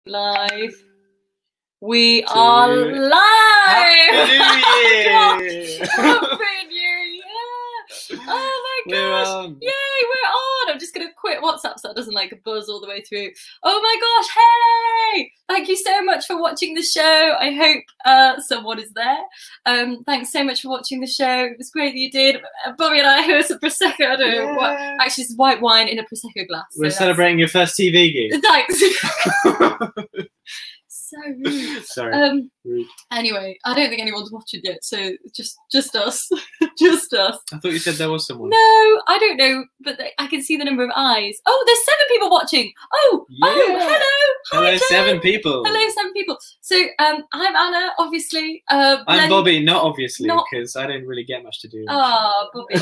Live. We are live! Happy New Year! Happy New Year! Oh my gosh! Yay, we're on! I'm just going to quit WhatsApp so it doesn't like buzz all the way through. Oh my gosh, hey! Thank you so much for watching the show. I hope someone is there. Thanks so much for watching the show. It was great that you did. Bobby and I had some Prosecco. I don't know what. Actually, it's white wine in a Prosecco glass. We're celebrating your first TV gig. Thanks. So rude. Sorry. Rude. Anyway, I don't think anyone's watching yet, so just us. Just us. I thought you said there was someone. No, I don't know, but I can see the number of eyes. Oh, there's 7 people watching. Oh, yeah. Hello. Hello, Hi, 7 people. Hello, 7 people. So, I'm Anna, obviously. I'm Bobby, not obviously, because I didn't really get much to do. Oh, Bobby.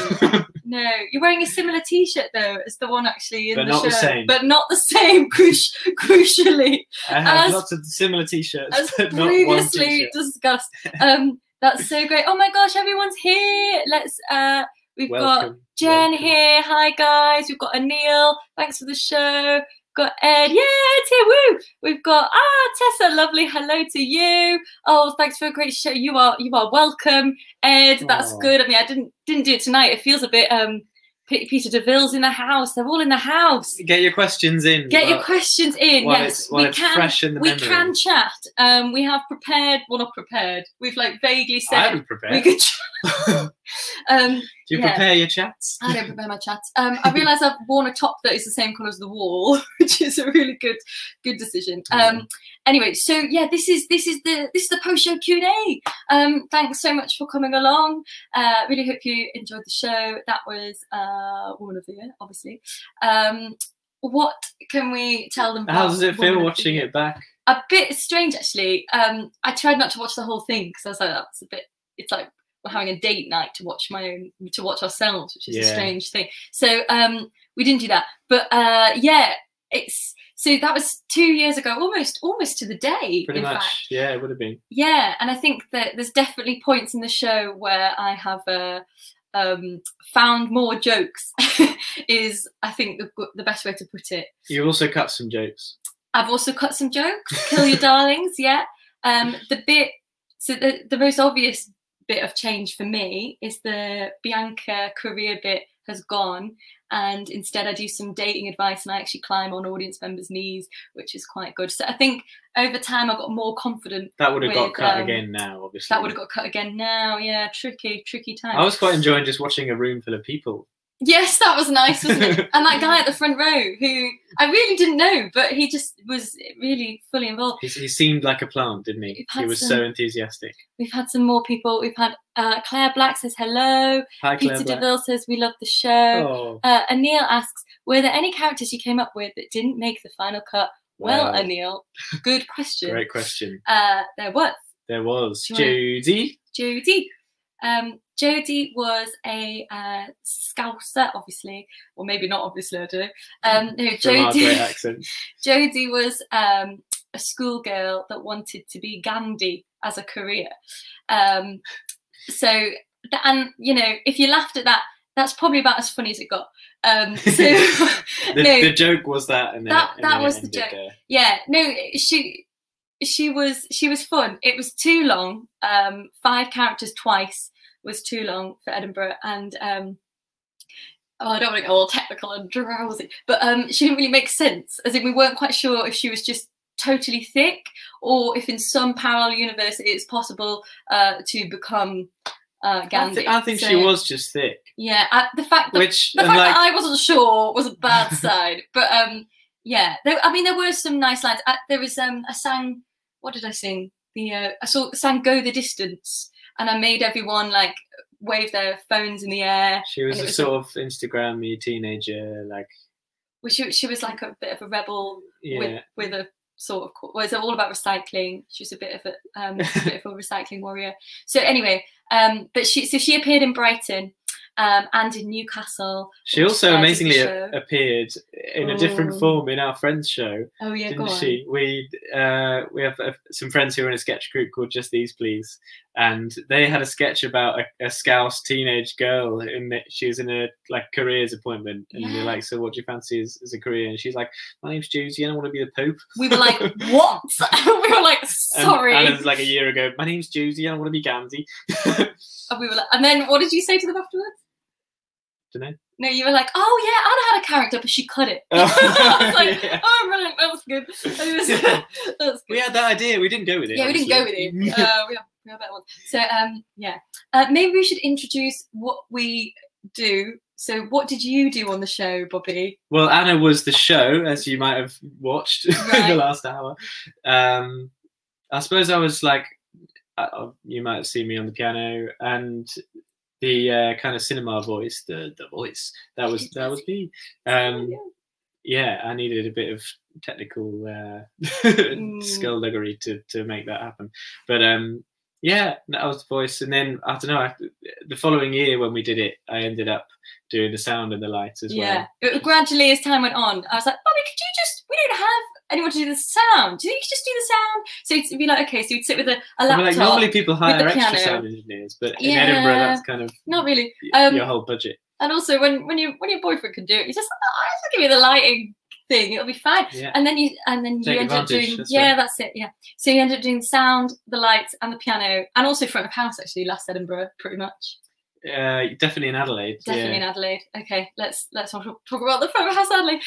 No, you're wearing a similar T-shirt though as the one actually in the show. But not the same. But not the same, crucially. I have lots of similar T-shirts. As but previously not one discussed. That's so great. Oh my gosh, everyone's here. Let's we've got Jen here. Hi guys. We've got Anil. Thanks for the show. Got Ed. Yeah, Ed's here. Woo. We've got Tessa. Lovely. Hello to you. Oh, thanks for a great show. You are welcome, Ed. That's good. I mean, I didn't do it tonight. It feels a bit Peter DeVille's in the house. They're all in the house. Get your questions in. Get your questions in. Yes, we can. Fresh in the memory. We can chat. We have prepared. Well, not prepared. We've like vaguely said. I haven't prepared. We could. Do you prepare your chats? I don't prepare my chats. I realise I've worn a top that is the same colour as the wall, which is a really good decision. Anyway, so yeah, this is the post show Q&A. Thanks so much for coming along. Really hope you enjoyed the show. That was Woman of the Year, obviously. What can we tell them about? How does it feel watching it back? A bit strange, actually. I tried not to watch the whole thing because I was like, that's a bit. It's like we're having a date night to watch ourselves, which is a strange thing. So we didn't do that, but yeah, so that was 2 years ago, almost to the day. Pretty much, fact. Yeah, it would have been. Yeah, and I think that there's definitely points in the show where I have found more jokes. Is I think the best way to put it. You also cut some jokes. I've also cut some jokes. Kill your darlings, yeah. The most obvious bit of change for me is the Bianca career bit has gone, and instead I do some dating advice and I actually climb on audience members' knees, which is quite good. So I think over time I got more confident. That would have got cut again now, obviously. That would have got cut again now, yeah. Tricky time. I was quite enjoying just watching a room full of people. Yes, that was nice, wasn't it? And that guy at the front row, who I really didn't know, but he just was really fully involved. He seemed like a plant, didn't he? He was so enthusiastic. We've had some more people. We've had Claire Black says hello. Hi, Claire Peter Black. DeVille says we love the show. Anil asks, were there any characters you came up with that didn't make the final cut? Well, Anil, good question. Great question. There was. There was. Jodie. Jodie was a Scouser, obviously, or maybe not obviously, I don't know. No, Jodie was a schoolgirl that wanted to be Gandhi as a career. And you know, if you laughed at that, that's probably about as funny as it got. The joke was that, and that was the joke. Yeah, no, she was fun. It was too long. 5 characters twice was too long for Edinburgh, and I don't want to get all technical and drowsy, but she didn't really make sense, as in we weren't quite sure if she was just totally thick or if in some parallel universe it's possible to become Gandhi. I think she was just thick. Yeah, the fact that I wasn't sure was a bad side, but yeah, I mean there were some nice lines. There was I sang, what did I sing? I sang Go the Distance, and I made everyone like wave their phones in the air. She was a sort of Instagram-y teenager, like. Well, she was like a bit of a rebel, yeah. with a sort of. Well, it's all about recycling. She was a bit of a recycling warrior. So anyway, but she appeared in Brighton, and in Newcastle. She also amazingly appeared in a different form in our Friends show. Oh yeah, didn't she? We have some friends who are in a sketch group called Just These Please, and they had a sketch about a Scouse teenage girl she was in a careers appointment, and they're like, so what do you fancy as a career? And she's like, my name's Josie and I want to be the Pope. We were like, what? We were like, sorry. And it was like a year ago, my name's Josie and I want to be Gandhi. And we were like, and then what did you say to them afterwards? Don't know. No, you were like, oh yeah, Anna had a character, but she cut it. I was like, yeah. Oh, brilliant, that was good. That was good. We had that idea, we didn't go with it. Yeah, honestly. We didn't go with it. We have better ones. So, yeah. Maybe we should introduce what we do. So, what did you do on the show, Bobby? Well, Anna was the show, as you might have watched the last hour. I suppose I was like, you might have seen me on the piano, and the kind of cinema voice, the voice, that was me. Yeah, I needed a bit of technical skullduggery to make that happen. But yeah, that was the voice. And then, I don't know, the following year when we did it, I ended up doing the sound and the lights as well. Yeah, gradually as time went on, I was like, Bobby, could you just, we don't have anyone to do the sound. Do you think you could just do the sound? So it'd be like, okay, so you'd sit with a laptop. Like, normally people hire extra sound engineers, but in Edinburgh, that's kind of not really your whole budget. And also, when your boyfriend can do it, you just give me the lighting thing, it'll be fine. Yeah. And then you end up doing that's it. Yeah. So you end up doing the sound, the lights, and the piano, and also front of house. Actually, last Edinburgh, pretty much. Definitely in Adelaide. Definitely in Adelaide. Okay, let's talk about the front of house Adelaide.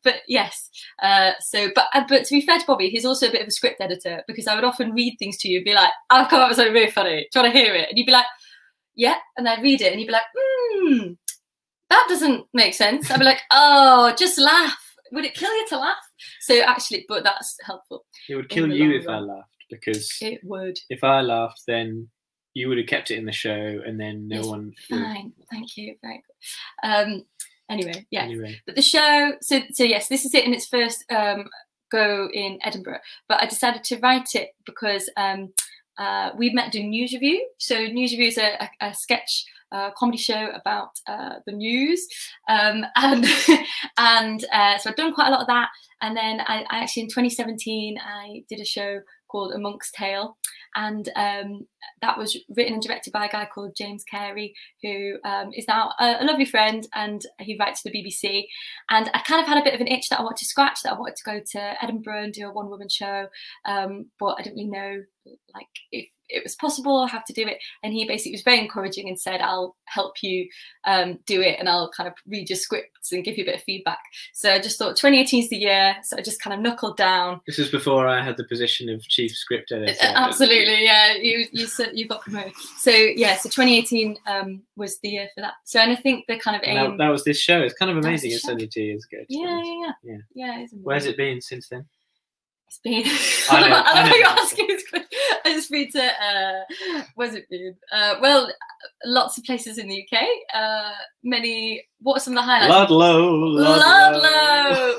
But yes. But to be fair to Bobby, he's also a bit of a script editor, because I would often read things to you and be like, I've come up with something really funny. Do you want to hear it? And you'd be like, yeah. And I'd read it, and you'd be like, that doesn't make sense. I'd be like, oh, just laugh. Would it kill you to laugh? So actually, but that's helpful. It would kill you if I laughed, because it would. If I laughed, then you would have kept it in the show, and then no one. Fine, thank you, very good. Anyway, yeah. But the show, so yes, this is it in its first go in Edinburgh. But I decided to write it because we met doing News Review. So News Review is a sketch comedy show about the news, and so I've done quite a lot of that. And then I actually in 2017 I did a show called A Monk's Tale, and that was written and directed by a guy called James Carey, who is now a lovely friend, and he writes for the BBC. And I kind of had a bit of an itch that I wanted to scratch, that I wanted to go to Edinburgh and do a one-woman show, but I didn't really know if it was possible or how to do it. And he basically was very encouraging and said, I'll help you do it, and I'll kind of read your scripts and give you a bit of feedback. So I just thought 2018 is the year, so I just kind of knuckled down. This was before I had the position of chief script editor. Absolutely, yeah. You said you got promoted. So yeah, so 2018 was the year for that. So, and I think the kind of aim. That was this show. It's kind of amazing. It's only 2 years ago. Yeah. Where's it been since then? It's been. I know you're asking this question. I just been to. Where's it been? Well, lots of places in the UK. Many. What are some of the highlights? Ludlow.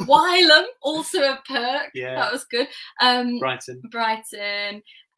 Wylam, also a perk. Yeah, that was good. Brighton.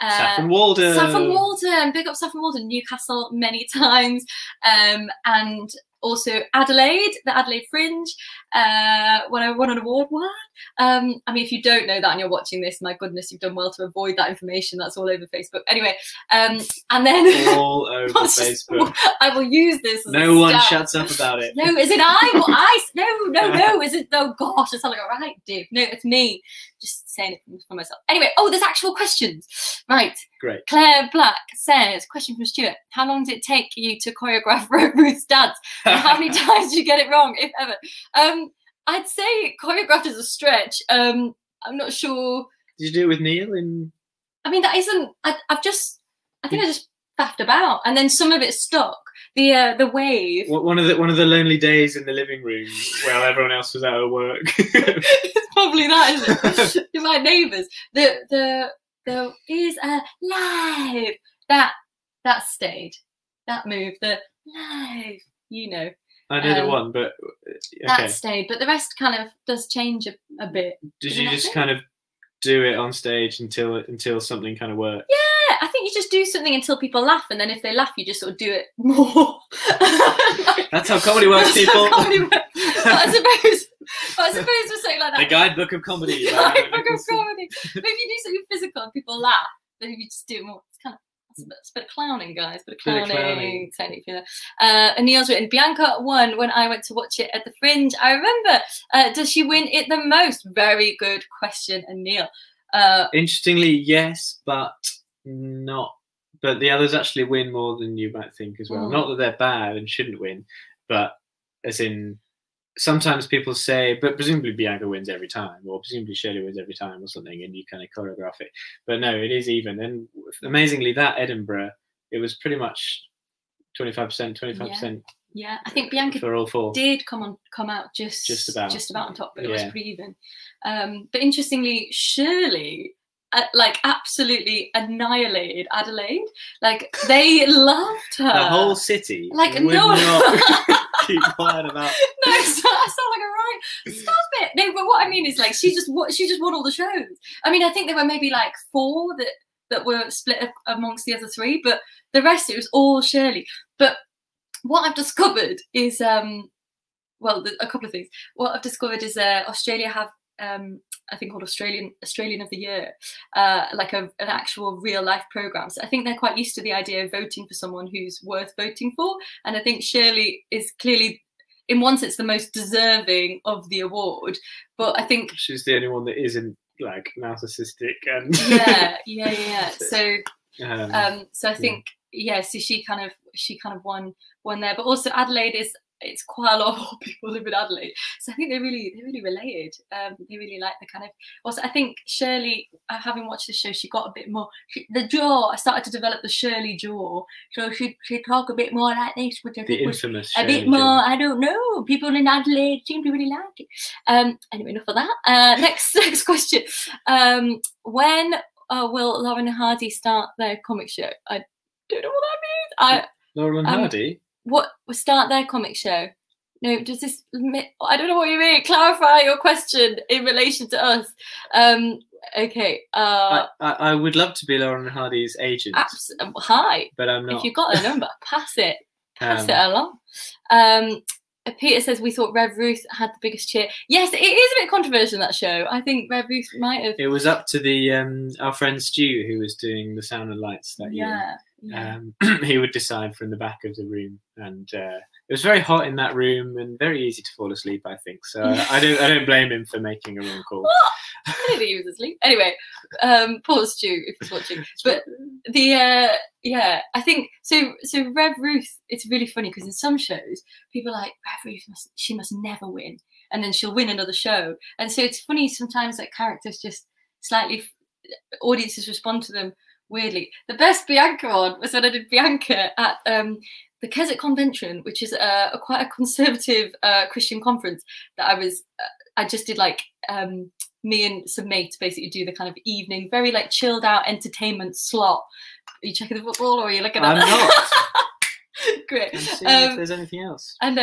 Saffron Walden. Big up Saffron Walden. Newcastle many times. And also Adelaide, the Adelaide Fringe, when I won an award. What? I mean, if you don't know that and you're watching this, my goodness, you've done well to avoid that information. That's all over Facebook. Anyway, and then all over Facebook. I will use this. No one shuts up about it. No, is it I? Well, no. Is it? Oh gosh, it's not like right, Dave. No, it's me. Just saying it for myself. Anyway, there's actual questions. Right. Great. Claire Black says, question from Stuart. How long did it take you to choreograph Ruth's dance? And how many times did you get it wrong, if ever? I'd say choreographed is a stretch. I'm not sure. Did you do it with Neil? I mean, that isn't. I think I just faffed about, and then some of it stuck. The wave. One of the lonely days in the living room while everyone else was out of work. It's probably that, isn't it? My neighbours. The is a live that stayed. That move. The live. You know. I know the one, but okay. That stayed, but the rest kind of does change a bit. Did you just kind of do it on stage until something kind of works. Yeah, I think you just do something until people laugh, and then if they laugh, you just sort of do it more. That's how comedy works, people. Comedy works. But I suppose for something like that. The Guidebook of Comedy. The Guidebook of Comedy. But if you do something physical and people laugh, then if you just do it more, it's kind of. It's a bit of clowning, guys. Bit of clowning. Technically. And Neil's written, Bianca won when I went to watch it at the Fringe. I remember. Does she win it the most? Very good question, and Neil. Interestingly, yes, but not. But the others actually win more than you might think as well. Not that they're bad and shouldn't win, but as in, sometimes people say, but presumably Bianca wins every time, or presumably Shirley wins every time, or something, and you kind of choreograph it. But no, it is even. And amazingly, that Edinburgh, it was pretty much 25%, 25%. Yeah, I think Bianca for all four did come out just about on top, but it was pretty even. But interestingly, Shirley absolutely annihilated Adelaide. Like, they loved her. The whole city. Like, would no one not keep quiet about. No, I sound like a right. Stop it. No, but what I mean is, like, she just won all the shows. I mean, I think there were maybe like 4 that were split amongst the other 3, but the rest, it was all Shirley. But what I've discovered is a couple of things. What I've discovered is Australia have I think called Australian of the Year, like an actual real life program. So I think they're quite used to the idea of voting for someone who's worth voting for. And I think Shirley is clearly, in one sense, the most deserving of the award. But I think she's the only one that isn't like narcissistic and yeah. So I think so she kind of won there. But also Adelaide it's quite a lot more people live in Adelaide, so I think they really related. They really like the kind of. Also, I think Shirley, having watched the show, she got a bit more the jaw. I started to develop the Shirley jaw, so she'd talk a bit more like this, which I think was infamous a bit more. I don't know. People in Adelaide seem to really like it. Anyway, enough of that. Next question. When will Laurel and Hardy start their comic show? I don't know what that means. Laurel and Hardy. What start their comic show? No, does this? I don't know what you mean. Clarify your question in relation to us. Okay. I would love to be Laurel and Hardy's agent. Hi. But I'm not. If you've got a number, pass it it along. Peter says we thought Rev Ruth had the biggest cheer. Yes, it is a bit controversial, that show. I think Rev Ruth might have. It was up to the our friend Stu, who was doing the sound and lights that year. Yeah. He would decide from the back of the room, and it was very hot in that room and very easy to fall asleep, I think. So I don't blame him for making a wrong call. What? I didn't think he was asleep. Anyway, poor Stu if he's watching. But I think so. Rev Ruth, it's really funny because in some shows people are like, Rev Ruth she must never win, and then she'll win another show. And so it's funny sometimes that characters just slightly audiences respond to them weirdly. The best Bianca one was when I did Bianca at the Keswick Convention, which is quite a conservative Christian conference that I just did like me and some mates basically do the kind of evening, very like chilled out entertainment slot. Are you checking the football or are you looking at I'm not. Great. I'm seeing if there's anything else. And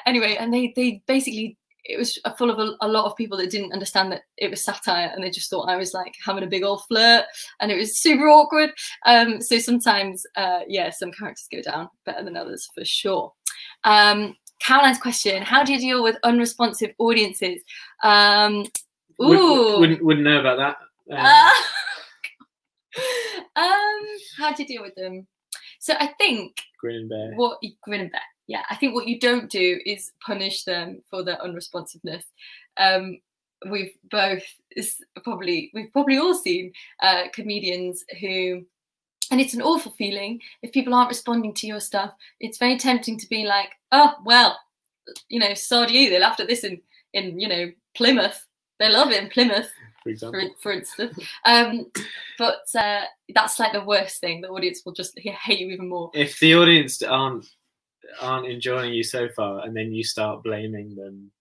anyway, and they basically, it was full of a lot of people that didn't understand that it was satire, and they just thought I was like having a big old flirt, and it was super awkward. So sometimes, some characters go down better than others for sure. Caroline's question: how do you deal with unresponsive audiences? Wouldn't know about that. How do you deal with them? So I think grin and bear. Grin and bear. Yeah, I think what you don't do is punish them for their unresponsiveness. We've probably all seen comedians who, and it's an awful feeling if people aren't responding to your stuff. It's very tempting to be like, oh well, so do you. They laughed at this in Plymouth. They love it in Plymouth, for example. For instance. But that's like the worst thing. The audience will just hate you even more. If the audience aren't enjoying you so far, and then you start blaming them,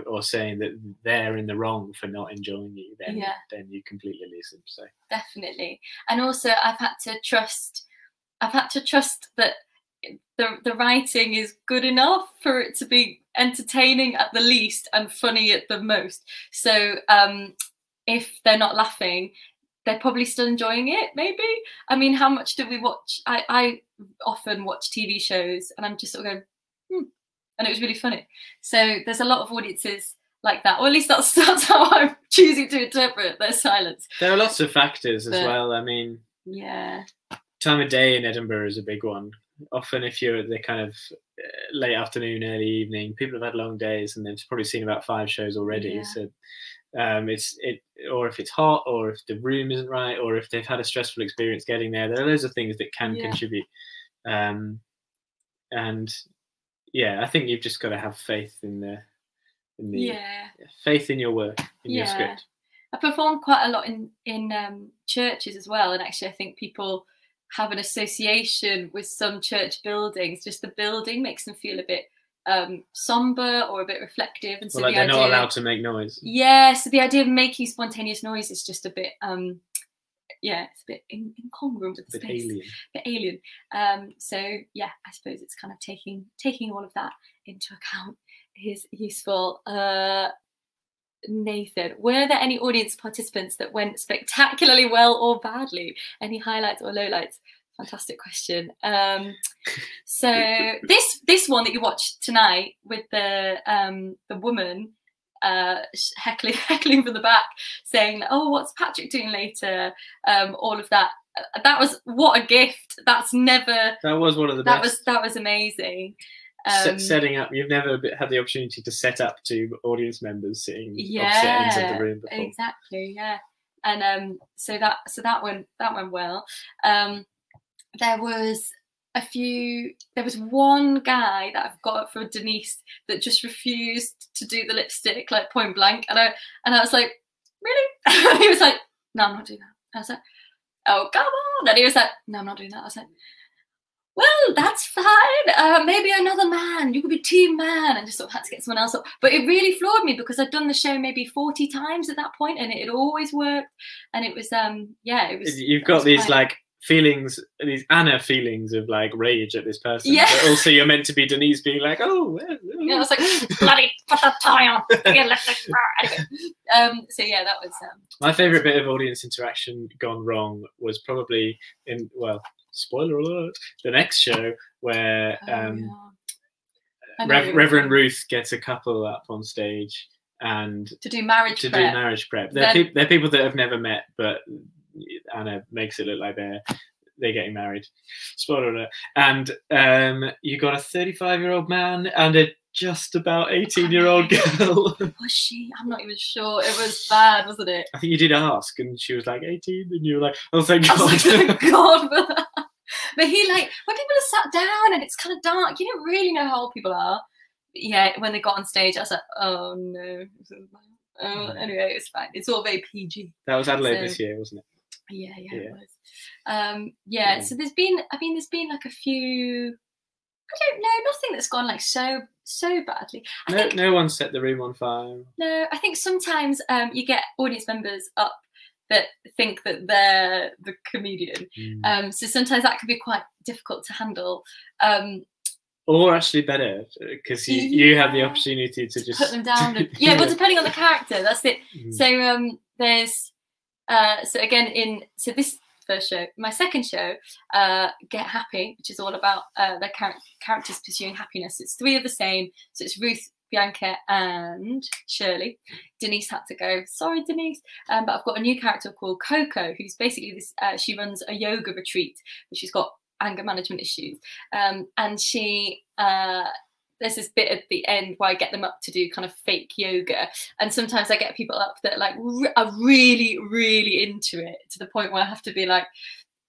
or saying that they're in the wrong for not enjoying you, then you completely lose them. So definitely. And also I've had to trust that the writing is good enough for it to be entertaining at the least and funny at the most. So if they're not laughing, they're probably still enjoying it, maybe. I mean, how much do we watch? I often watch TV shows and I'm just sort of going, and it was really funny. So there's a lot of audiences like that, or at least that's how I'm choosing to interpret their silence. There are lots of factors as well. I mean, yeah, time of day in Edinburgh is a big one. Often if you're at the kind of late afternoon, early evening, people have had long days and they've probably seen about 5 shows already. Yeah. So or if it's hot, or if the room isn't right, or if they've had a stressful experience getting there are loads of things that can contribute. And yeah, I think you've just got to have faith in the faith in your work, in your script. I performed quite a lot in churches as well, and actually I think people have an association with some church buildings. Just the building makes them feel a bit somber or a bit reflective, and so they're not allowed to make noise. Yeah, so the idea of making spontaneous noise is just a bit it's a bit incongruent with the space, a bit alien. So yeah, I suppose it's kind of taking all of that into account is useful. Nathan, were there any audience participants that went spectacularly well or badly? Any highlights or lowlights? Fantastic question. So this one that you watched tonight with the woman heckling from the back, saying, "Oh, what's Patrick doing later?" All of that. That was what a gift. That's never. That was one of the best. That was amazing. Setting up. You've never had the opportunity to set up to audience members sitting opposite ends of the room before. Exactly. Yeah. And so that went well. There was one guy that I've got up for Denise that just refused to do the lipstick, like point blank, and I was like, really? He was like, no, I'm not doing that. I was like, oh, come on. And he was like, no, I'm not doing that. I was like, well, that's fine. Maybe another man. You could be team man, and just sort of had to get someone else up. But it really floored me because I'd done the show maybe 40 times at that point, and it had always worked. And it was, it was. You've got these like feelings, these Anna feelings of like rage at this person. Yeah. But also, you're meant to be Denise, being like, oh. Yeah, I was like, bloody put that tie on. Anyway. So yeah, that was. My favourite bit of audience interaction gone wrong was probably spoiler alert, the next show where Reverend Ruth gets a couple up on stage and to do marriage prep. They're people that have never met, but Anna makes it look like they're getting married. Spoiler alert. And you got a 35-year-old man and a just about 18-year-old girl. Was she? I'm not even sure. It was bad, wasn't it? I think you did ask, and she was like 18, and you were like, oh, thank God. Like, thank God. But he, like, when people are sat down and it's kind of dark, you don't really know how old people are. Yeah, when they got on stage, I was like, oh no. Anyway, it's fine. It's all very PG. That was Adelaide this year, wasn't it? Yeah, it was. So there's been like a few. I don't know, nothing that's gone like so badly. No one set the room on fire. No, I think sometimes you get audience members up that think that they're the comedian. So sometimes that can be quite difficult to handle. Or actually better, because you have the opportunity to just put them down. Well, depending on the character, that's it. So there's this first show, my second show, Get Happy, which is all about their characters pursuing happiness. It's 3 of the same, so it's Ruth, Bianca, and Shirley. Denise had to go. Sorry, Denise. But I've got a new character called Coco, who's basically this. She runs a yoga retreat, but she's got anger management issues, and she. There's this bit at the end where I get them up to do kind of fake yoga, and sometimes I get people up that like are really, really into it to the point where I have to be like,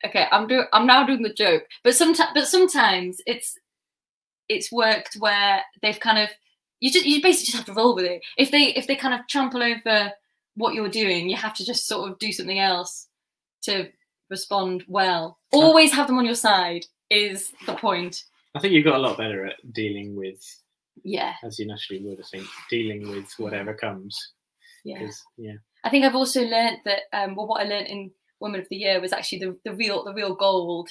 okay, I'm now doing the joke. But sometimes it's worked where they've kind of you basically just have to roll with it. If they kind of trample over what you're doing, you have to just sort of do something else to respond well. Always have them on your side is the point. I think you got a lot better at dealing with, as you naturally would, I think, dealing with whatever comes. I think I've also learned that, what I learned in Woman of the Year was actually the real gold,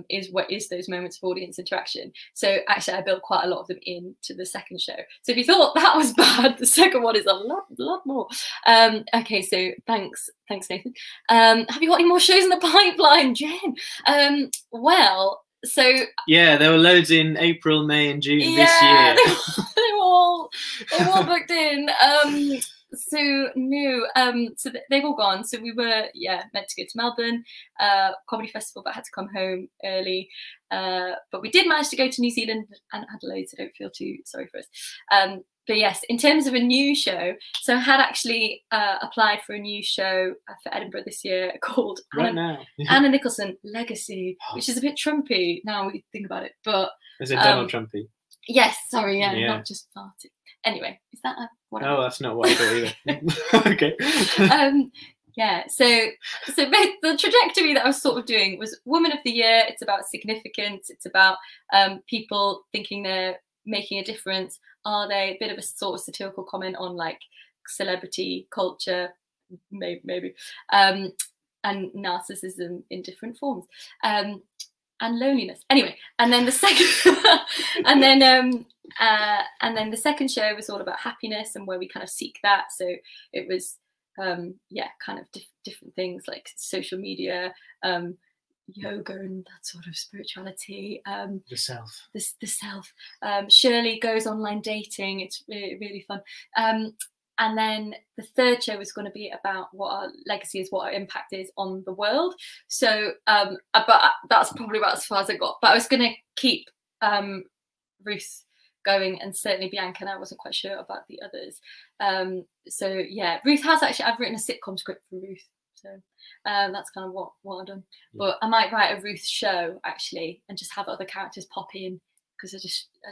is those moments of audience interaction. So actually I built quite a lot of them into the second show. So if you thought that was bad, the second one is a lot more. Okay, so thanks Nathan. Have you got any more shows in the pipeline, Jen? Well, so yeah, there were loads in April, May, and June this year. they were all booked in. So they've all gone. So we were meant to go to Melbourne Comedy Festival, but had to come home early. But we did manage to go to New Zealand and Adelaide, so don't feel too sorry for us. But yes, in terms of a new show, so I had actually applied for a new show for Edinburgh this year called Anna Nicholson Legacy, which is a bit Trumpy now we think about it. But is it Donald Trumpy? Yes, sorry, not just farting. Anyway, is that no, that's not what I thought either. Okay. So the trajectory that I was sort of doing was Woman of the Year. It's about significance. It's about people thinking they're making a difference. Are they? A bit of a sort of satirical comment on like celebrity culture, maybe, and narcissism in different forms, and loneliness. Anyway, and then the second, and then the second show was all about happiness and where we kind of seek that. So it was kind of different things like social media, yoga and that sort of spirituality, the self. The self. Shirley goes online dating. It's really, really fun. And then the third show was going to be about what our legacy is, what our impact is on the world. So, but that's probably about as far as I got. But I was going to keep Ruth going, and certainly Bianca, and I wasn't quite sure about the others. So yeah, Ruth has actually, I've written a sitcom script for Ruth. So that's kind of what I've done. Yeah. But I might write a Ruth show actually, and just have other characters pop in, because I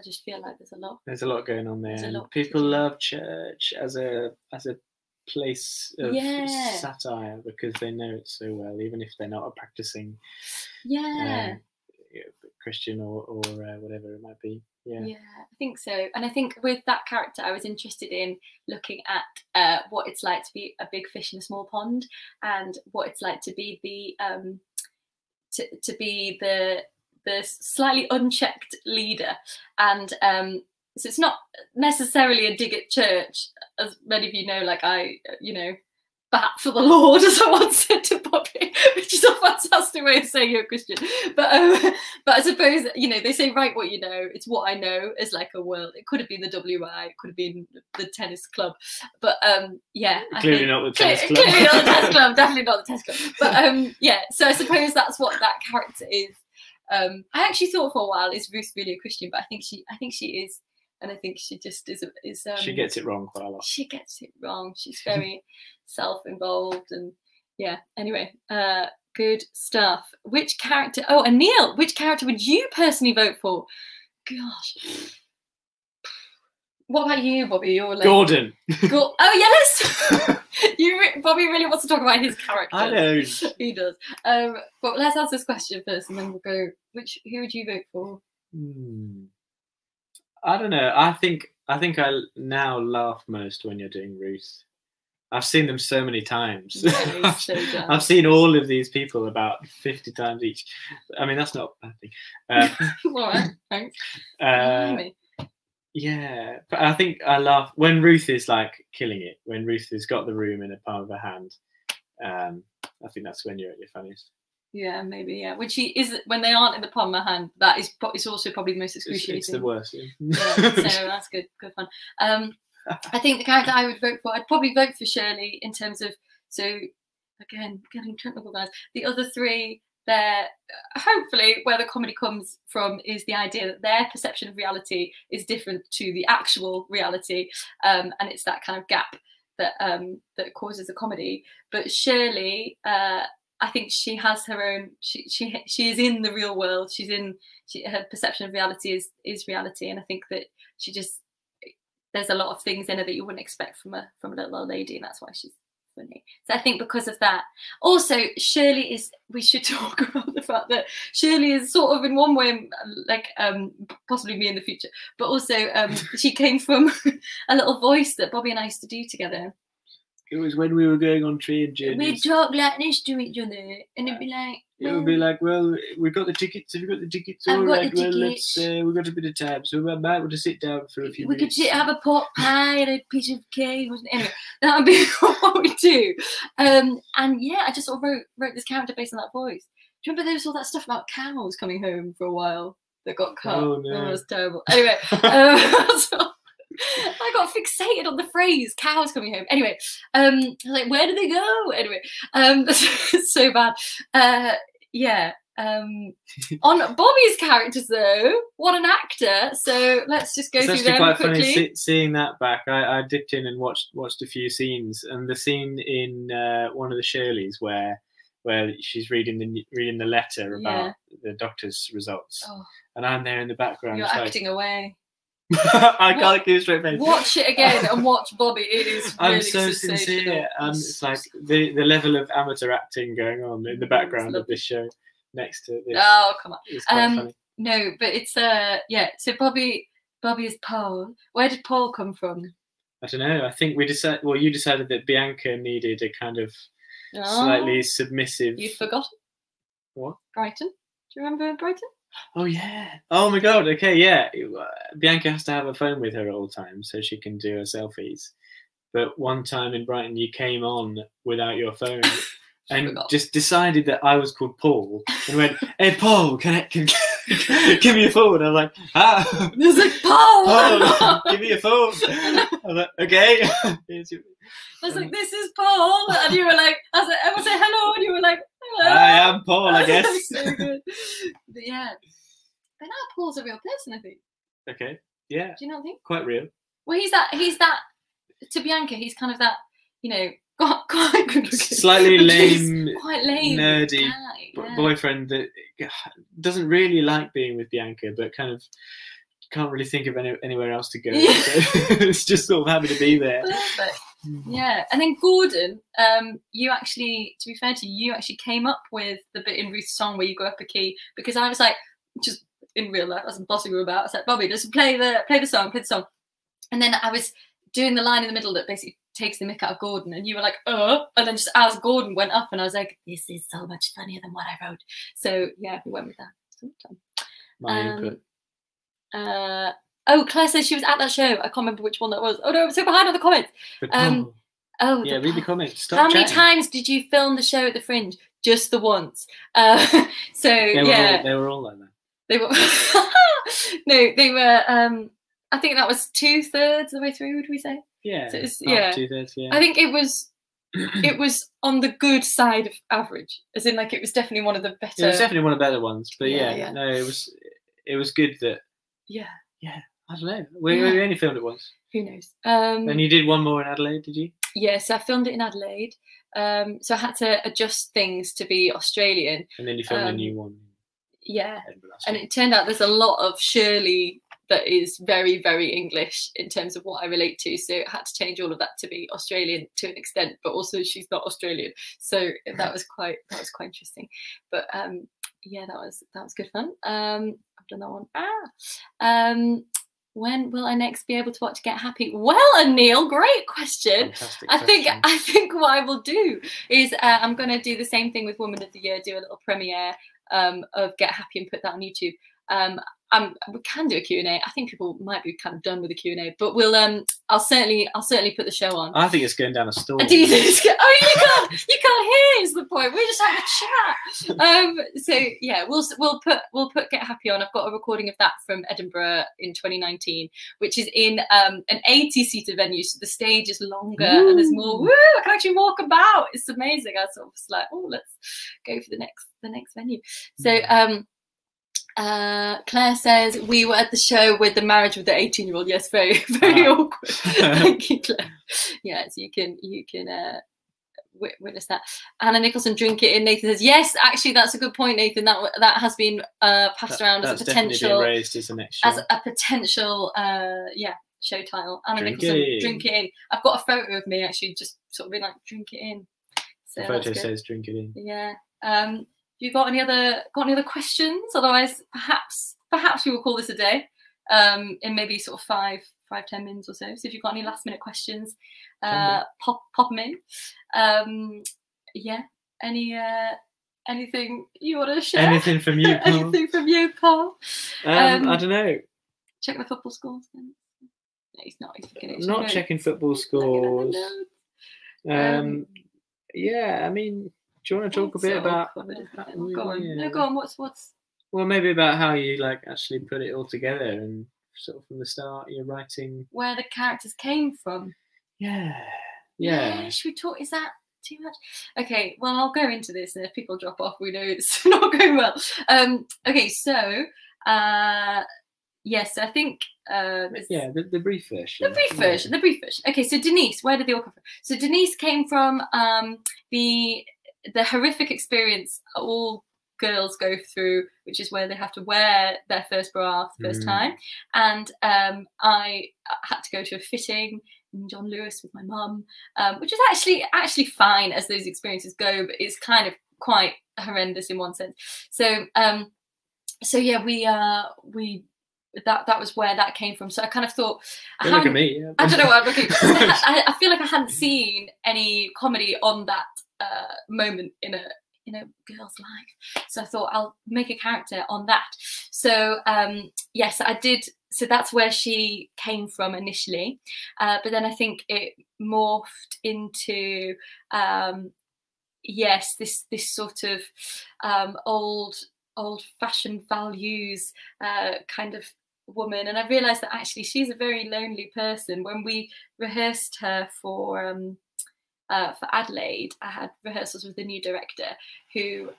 just feel like there's a lot going on there. And people love church as a place of satire, because they know it so well, even if they're not a practicing Christian or whatever it might be. Yeah, I think so. And I think with that character, I was interested in looking at what it's like to be a big fish in a small pond, and what it's like to be the slightly unchecked leader. And so it's not necessarily a dig at church, as many of you know, like I bat for the Lord, as I once said to Bobby, which is a fantastic way of saying you're a Christian. But I suppose, they say write what you know. It's what I know as like a world. It could have been the WI, it could have been the tennis club. But clearly not the tennis club. Clearly not the tennis club, definitely not the tennis club. But so I suppose that's what that character is. I actually thought for a while, is Ruth really a Christian? But I think she is. And I think she just is. She gets it wrong quite a lot. She gets it wrong. She's very self-involved, and Anyway, good stuff. Which character? Oh, and Neil, which character would you personally vote for? Gosh. What about you, Bobby? You're like Gordon. Oh yes. Bobby really wants to talk about his character. I know. He does. But let's answer this question first, and then we'll go. Who would you vote for? I don't know. I think I now laugh most when you're doing Ruth. I've seen them so many times. Yeah, so I've seen all of these people about 50 times each. I mean, that's not a bad thing. All right, thanks. Yeah, but I think I laugh when Ruth is like killing it. When Ruth has got the room in the palm of her hand. I think that's when you're at your funniest. Yeah, maybe. Yeah, when she is, when they aren't in the palm of her hand, that is. It's also probably the most excruciating. It's the worst. Yeah, so that's good fun. I think the character I would vote for, I'd probably vote for Shirley in terms of. So again, getting technical, guys. The other three, they're hopefully where the comedy comes from is the idea that their perception of reality is different to the actual reality, and it's that kind of gap that that causes a comedy. But Shirley. I think she has her own. She is in the real world. Her perception of reality is reality, and I think that there's a lot of things in her that you wouldn't expect from a little old lady, and that's why she's funny. So I think because of that. Also, Shirley is. We should talk about the fact that Shirley is sort of in one way like possibly me in the future, but also she came from a little voice that Bobby and I used to do together. It was when we were going on train journeys. We'd talk like this to each other, and it'd be like, it would be like, well, we've got the tickets. Have you got the tickets? All right. Well, let's. We've got a bit of time, so we might want to sit down for a few minutes. We could sit, have a pot pie and a piece of cake. Anyway, that would be what we do. And yeah, I just sort of wrote this character based on that voice. Do you remember there was all that stuff about cows coming home for a while that got cut? Oh no, that was terrible. Anyway, I got fixated on the phrase "cows coming home." Anyway, I was like, "Where do they go?" Anyway, so bad. Yeah. On Bobby's characters, though, what an actor! So let's just go through them quickly. It's actually quite funny seeing that back. I dipped in and watched a few scenes, and the scene in one of the Shirleys where she's reading the letter about the doctor's results, and I'm there in the background. You're acting away. I can't keep a straight face. Watch it again and watch Bobby. It is really I'm so sincere. It's like the level of amateur acting going on in the background of this show next to this. Oh, come on. It's quite funny. No, but it's so Bobby is Paul. Where did Paul come from? I don't know. I think you decided that Bianca needed a kind of slightly submissive. You've forgotten? What? Brighton. Do you remember Brighton? Oh yeah. Oh my god. Okay, yeah. Bianca has to have a phone with her at all times so she can do her selfies. But one time in Brighton, you came on without your phone and just decided that I was called Paul and went, "Hey Paul, can give me your phone?" I was like, "Ah." It was like, "Paul, give me your phone." I was like, "Okay." I was like, "This is Paul," and you were like, I was like, "Hello," and you were like, "Hello." I am Paul, I guess. So good. But yeah, but now Paul's a real person, I think. Okay. Yeah. Do you not think? Quite real. Well, he's that to Bianca. He's kind of that, quite good looking, slightly lame, quite lame, nerdy boyfriend that doesn't really like being with Bianca, but kind of can't really think of anywhere else to go. So it's just sort of happy to be there. Perfect. Yeah, and then Gordon, you actually, to be fair to you, you actually came up with the bit in Ruth's song where you go up a key, because I was like, just in real life, I wasn't bossing her about. I was like, "Bobby, just play the song, and then I was doing the line in the middle that basically takes the mick out of Gordon, and you were like, and then just as Gordon went up, and I was like, "This is so much funnier than what I wrote." So yeah, we went with that. My input. Claire says she was at that show. I can't remember which one that was. Oh no, I'm so behind on the comments. Yeah, read the comments. How many times did you film the show at the Fringe? Just the once. They were all like that. They were. No, they were. I think that was 2/3 of the way through. Would we say? Yeah. So 2/3. Yeah. I think it was. It was on the good side of average, as in like it was definitely one of the better. Yeah, it was definitely one of the better ones, but no, it was good that. Yeah. I don't know. We only filmed it once. Who knows? And you did one more in Adelaide, did you? Yes, I filmed it in Adelaide. So I had to adjust things to be Australian. And then you filmed a new one. Yeah. And it turned out there's a lot of Shirley that is very, very English in terms of what I relate to. So I had to change all of that to be Australian to an extent, but also she's not Australian. So that was quite interesting. But yeah, that was good fun. I've done that one. When will I next be able to watch Get Happy? Well, Anil, great question. I think what I will do is I'm going to do the same thing with Woman of the Year, do a little premiere of Get Happy and put that on YouTube. We can do a Q&A. I think people might be kind of done with the Q&A, but we'll I'll certainly put the show on. I think it's going down a story. Do you think it's you can't hear is the point. We're just having a chat. So yeah, we'll put Get Happy on. I've got a recording of that from Edinburgh in 2019, which is in an 80-seater venue, so the stage is longer and there's more. Woo! I can actually walk about. It's amazing. I sort of was like, let's go for the next venue. So Claire says we were at the show with the marriage with the 18-year-old. Yes, very awkward. Thank you, Claire. Yeah, so you can witness that. Anna Nicholson, drink it in. Nathan says yes. Actually, that's a good point, Nathan. That has been passed around as a potential raised as the next show. As a potential show title. Anna Nicholson, drink it in. I've got a photo of me actually just sort of being like, drink it in. So the photo says drink it in. Yeah. You got any other questions? Otherwise, perhaps we will call this a day. In maybe sort of five 5-10 minutes or so. So if you've got any last minute questions, pop them in. Yeah. Anything you want to share? Anything from you, Paul? Anything from you, Paul? I don't know. Check the football scores then. No, he's not. He's not checking football scores. Yeah, I mean, do you want to talk a bit about? Go on. Yeah. No, go on. What's? Well, maybe about how you like actually put it all together and sort of from the start, you're writing where the characters came from. Yeah. Should we talk? Is that too much? Okay. Well, I'll go into this, and if people drop off, we know it's not going well. Okay. So, yes, I think. The brief version. The brief version. Okay, so Denise, where did they all come from? So Denise came from the horrific experience all girls go through, which is where they have to wear their first bra for the first time. And I had to go to a fitting in John Lewis with my mum, which is actually fine as those experiences go, but it's kind of quite horrendous in one sense. So yeah, we that was where that came from. So I kind of thought, look at me. Yeah. I don't know what I'm looking. I feel like I hadn't seen any comedy on that moment in a girl's life. So I thought I'll make a character on that. So yes, I did. So that's where she came from initially, but then I think it morphed into yes, this sort of old-fashioned values kind of woman. And I realized that actually she's a very lonely person. When we rehearsed her for Adelaide, I had rehearsals with the new director who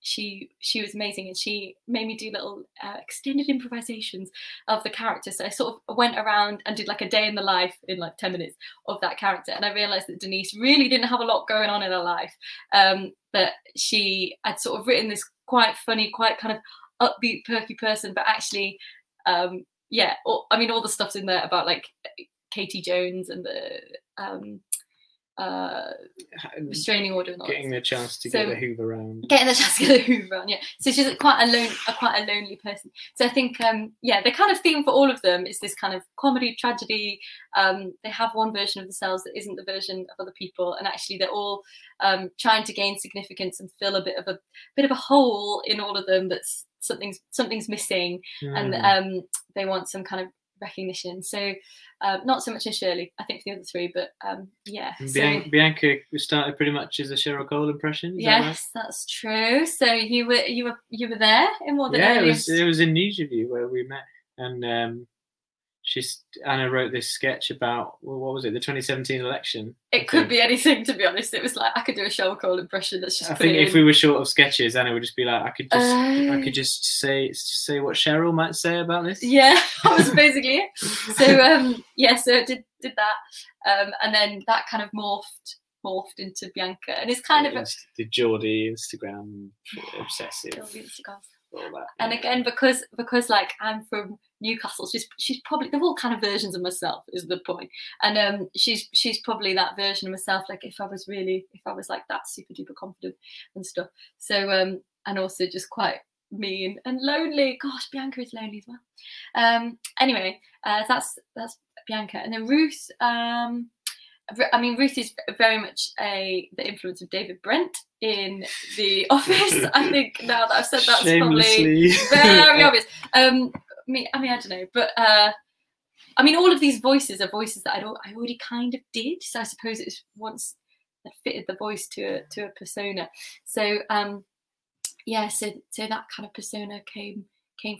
she was amazing, and she made me do little extended improvisations of the character. So I sort of went around and did like a day in the life in like 10 minutes of that character, and I realized that Denise really didn't have a lot going on in her life, but I'd sort of written this quite funny, quite kind of upbeat, perky person, but actually all the stuff's in there about like Katie Jones and the restraining order and all getting the chance to get the Hoover round. Yeah. So she's quite a lonely person. So I think the kind of theme for all of them is this kind of comedy, tragedy. They have one version of themselves that isn't the version of other people, and actually they're all trying to gain significance and fill a bit of a hole in all of them. That's something's missing, and they want some kind of recognition. So not so much in Shirley, I think, for the other three, but yeah. Bianca started pretty much as a Cheryl Cole impression. Yes, that's true. So you were there in more than it was in News Review where we met, and Anna wrote this sketch about, what was it, the 2017 election. It could be anything, to be honest. It was like I could do a Cheryl Cole impression. That's just. I think if we were short of sketches, Anna would just be like, I could just say what Cheryl might say about this. Yeah, that was basically it. So so I did that, and then that kind of morphed into Bianca, and it's kind of the Geordie Instagram obsessive. All that, and again, because like I'm from Newcastle, she's probably, they're all kind of versions of myself is the point, and she's probably that version of myself, like if I was like that super duper confident and stuff. So and also just quite mean and lonely. Gosh, Bianca is lonely as well. Anyway, that's Bianca, and then Ruth. Ruth is very much the influence of David Brent in The Office. I think now that I've said that's probably very obvious. I don't know, but all of these voices are voices that I already kind of did. So I suppose it's once that fitted the voice to a persona. So so that kind of persona came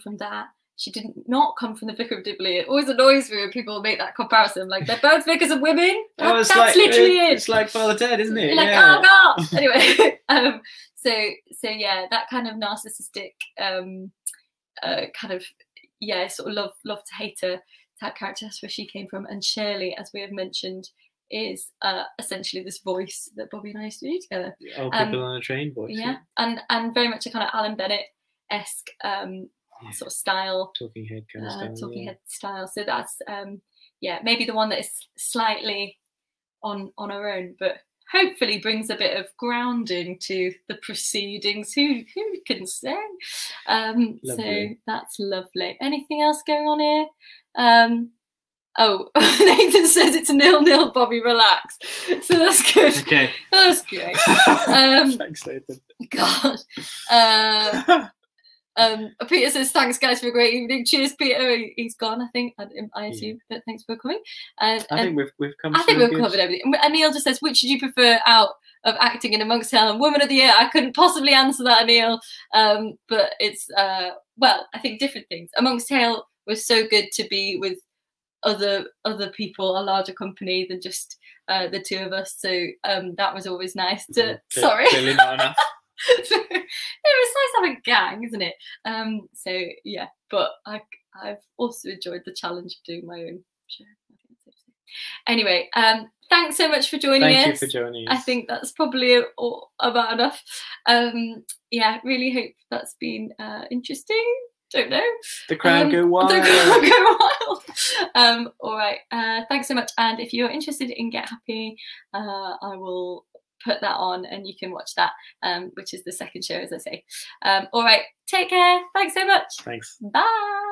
from that. She did not come from the Vicar of Dibley. It always annoys me when people make that comparison. Like, they're both vicars of women. That's literally it. It's like Father Ted, isn't it? You're like, oh god. Anyway, so yeah, that kind of narcissistic, sort of love to hate her type character. That's where she came from. And Shirley, as we have mentioned, is essentially this voice that Bobby and I used to do together. Old people on a train voice. Yeah, and very much a kind of Alan Bennett-esque. Sort of style, talking head kind of style. Head style. So that's maybe the one that is slightly on our own, but hopefully brings a bit of grounding to the proceedings. Who can say? So that's lovely. Anything else going on here? Oh, Nathan says it's 0-0, Bobby, relax. So that's good. Okay. That's great. Thanks, Nathan. God. Peter says, thanks, guys, for a great evening. Cheers, Peter. He's gone, I think. I assume, but thanks for coming. I think we've come. I think we've covered everything. And Neil just says, which did you prefer out of acting in Amongst Tale and Woman of the Year? I couldn't possibly answer that, Neil. But it's well, I think different things. Amongst Tale was so good to be with other people, a larger company than just the two of us. So that was always nice to. Sorry. Clearly not enough. It was nice to have a gang, isn't it? So yeah, but I've also enjoyed the challenge of doing my own show. Anyway, thanks so much for joining us. Thank you for joining us. I think that's probably about enough. Yeah, really hope that's been interesting. Don't know. The crowd go wild. The crowd go wild. All right. Thanks so much. And if you're interested in Get Happy, I will put that on and you can watch that, which is the second show, as I say. All right. Take care. Thanks so much. Thanks. Bye.